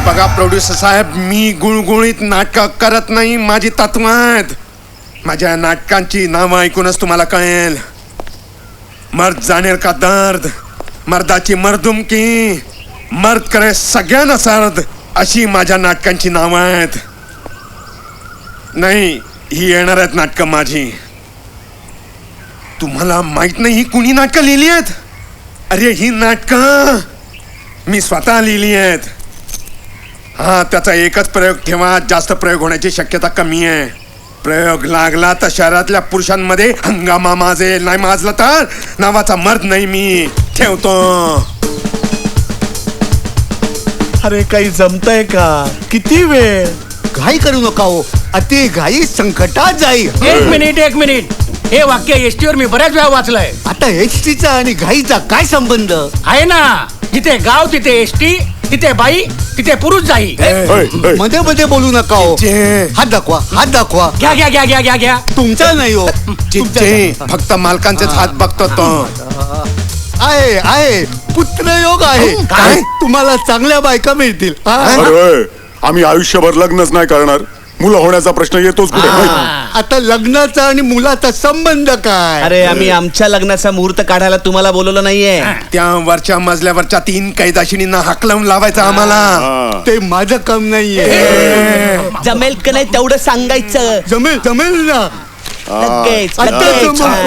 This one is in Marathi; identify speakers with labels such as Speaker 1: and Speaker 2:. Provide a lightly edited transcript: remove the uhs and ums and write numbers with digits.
Speaker 1: बघा प्रोड्युसर साहेब, मी गुळगुळीत नाटकं करत नाही. माझी तत्वात माझ्या नाटकांची नावं ऐकूनच तुम्हाला कळेल. मर्द जानेल का दर्द, मर्दाची मर्दुमकी, मर्द करे सगळ्यांना सर्द, अशी माझ्या नाटकांची नावं आहेत. नाही, ही येणार आहेत नाटकं माझी. तुम्हाला माहित नाही ही कुणी नाटकं लिहिली आहेत? अरे ही नाटकं मी स्वतः लिहिली आहेत. हा, त्याचा एकच प्रयोग ठेवा, जास्त प्रयोग होण्याची शक्यता कमी आहे. प्रयोग लागला तर शहरातल्या पुरुषांमध्ये हंगामा माजेल, नाही माजला तर नावाचा मर्द नाही मी. ठेवतो.
Speaker 2: अरे काही जमतंय का? किती वेळ?
Speaker 3: घाई करू नका हो, अति घाई संकटात जाई.
Speaker 4: एक मिनिट, हे वाक्य एसटीवर मी बऱ्याच वेळा वाचलंय.
Speaker 3: आता एसटीचा आणि घाईचा काय संबंध
Speaker 4: आहे ना, जिथे गाव तिथे एसटी, तिथे बाई तिथे पुरुष जाई.
Speaker 3: मध्ये मध्ये बोलू नका हो.
Speaker 1: चिचे,
Speaker 3: हात दाखवा, हात दाखवा.
Speaker 4: घ्या घ्या घ्या घ्या घ्या घ्या.
Speaker 3: तुमचा नाही हो.
Speaker 1: चिचे, फक्त मालकांचेच हात बघतो तो.
Speaker 3: आहे पुत्रयोग आहे.
Speaker 1: काय?
Speaker 3: तुम्हाला चांगल्या बायका मिळतील.
Speaker 5: अरे आम्ही आयुष्यभर लग्नच नाही करणार, मुलं होण्याचा प्रश्न येतोच कुठे?
Speaker 3: आता लग्नाचा आणि मुलाचा संबंध काय?
Speaker 2: अरे आम्ही आमच्या लग्नाचा मुहूर्त काढायला तुम्हाला बोलवलं नाहीये.
Speaker 1: त्या वरच्या मजल्यावरच्या 3 कैदाशिनींना हाक लावून लावायचं आम्हाला.
Speaker 3: ते माझं काम नाहीये.
Speaker 2: जमेल का नाही तेवढं सांगायचं.
Speaker 3: जमेल ना.
Speaker 2: लगेच
Speaker 3: आता
Speaker 2: लगेच.
Speaker 3: जमवतो.